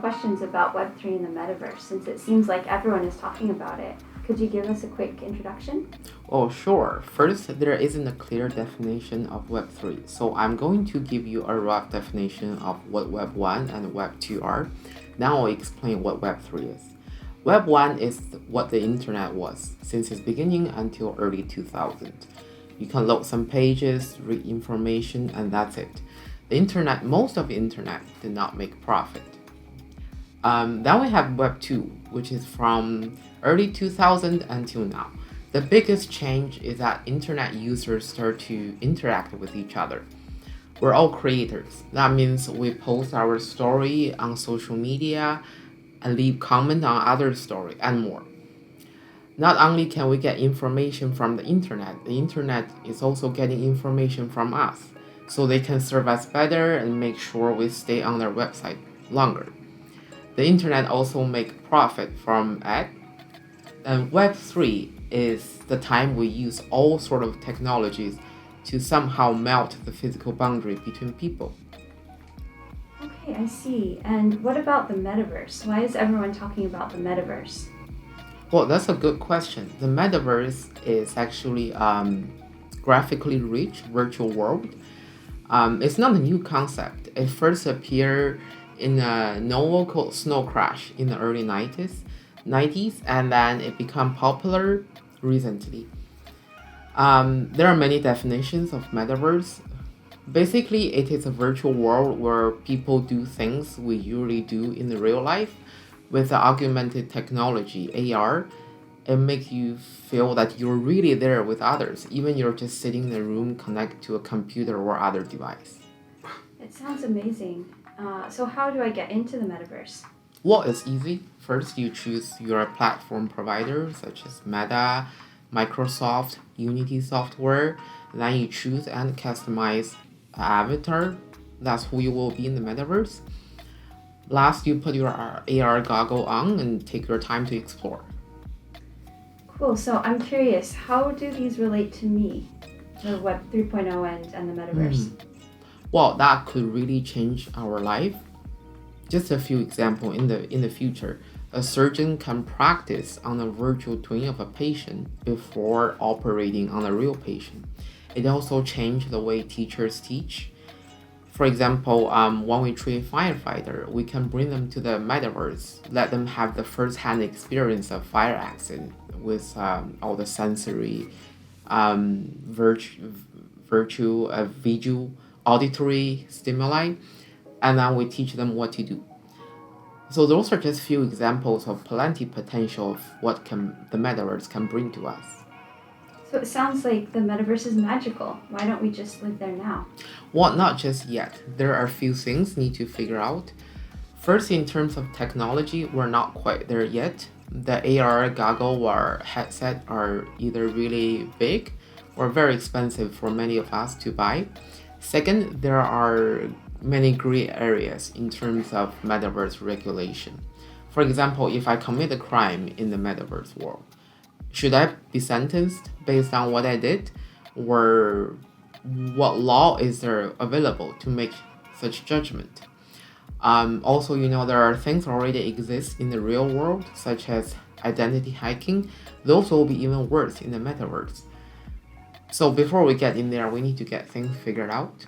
questions about Web3 and the Metaverse since it seems like everyone is talking about it. Could you give us a quick introduction? Oh, sure. First, there isn't a clear definition of Web3, so I'm going to give you a rough definition of what Web 1 and Web 2 are. Now I'll explain what Web 3 is. Web 1 is what the internet was since its beginning until early 2000. You can load some pages, read information, and that's it. Most of the internet did not make profit. Then we have Web 2, which is from early 2000 until now. The biggest change is that internet users start to interact with each other. We're all creators. That means we post our story on social media and leave comment on other story and more. Not only can we get information from the internet is also getting information from us, so they can serve us better and make sure we stay on their website longer. The internet also make profit from ad. And Web3 is the time we use all sort of technologies to somehow melt the physical boundary between people. Okay, I see. And what about the Metaverse? Why is everyone talking about the Metaverse? Well, that's a good question. The Metaverse is actually graphically rich virtual world. It's not a new concept. It first appeared in a novel called Snow Crash in the early 90s, and then it became popular recently. There are many definitions of metaverse. Basically, it is a virtual world where people do things we usually do in the real life with the augmented technology, AR. It makes you feel that you're really there with others, even you're just sitting in a room connected to a computer or other device. It sounds amazing. So how do I get into the Metaverse? Well, it's easy. First, you choose your platform provider, such as Meta, Microsoft, Unity software. Then you choose and customize an avatar. That's who you will be in the metaverse. Last, you put your AR goggle on and take your time to explore. Cool. So I'm curious, how do these relate to me, the Web 3.0 and the Metaverse? Well, that could really change our life. Just a few examples in the future. A surgeon can practice on a virtual twin of a patient before operating on a real patient. It also changed the way teachers teach. For example, when we train firefighter, we can bring them to the metaverse, let them have the first-hand experience of fire accident with all the sensory, visual, auditory stimuli, and then we teach them what to do. So those are just few examples of plenty potential of what the metaverse can bring to us. So it sounds like the Metaverse is magical. Why don't we just live there now? Well, not just yet. There are a few things need to figure out. First, in terms of technology, we're not quite there yet. The AR goggle or headset are either really big or very expensive for many of us to buy. Second, there are many gray areas in terms of metaverse regulation. For example, if I commit a crime in the metaverse world, should I be sentenced based on what I did? Or what law is there available to make such judgment? Also, there are things already exist in the real world, such as identity hacking. Those will be even worse in the metaverse. So before we get in there, we need to get things figured out.